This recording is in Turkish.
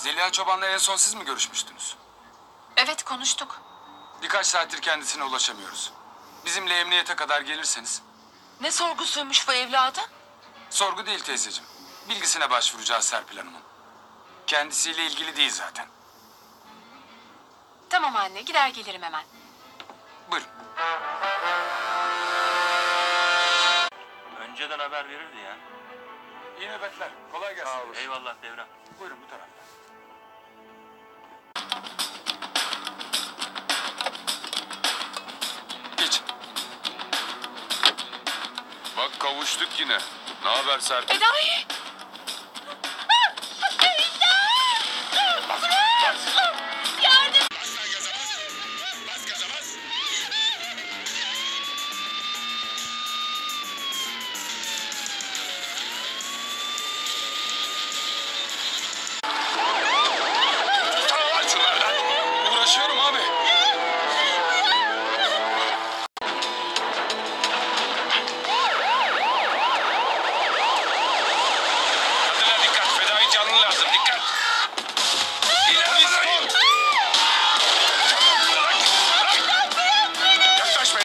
Zeliha Çoban'la en son siz mi görüşmüştünüz? Evet, konuştuk. Birkaç saattir kendisine ulaşamıyoruz. Bizimle emniyete kadar gelirseniz. Ne sorgusuymuş bu evladın? Sorgu değil teyzeciğim. Bilgisine başvuracağız Serpil Hanım'ın. Kendisiyle ilgili değil zaten. Tamam anne, gider gelirim hemen. Buyurun. Önceden haber verirdi ya. İyi nöbetler. Kolay gelsin. Eyvallah Devrem. Buyurun bu tarafta. Geç. Bak kavuştuk yine. Ne haber Serpil? Edayi!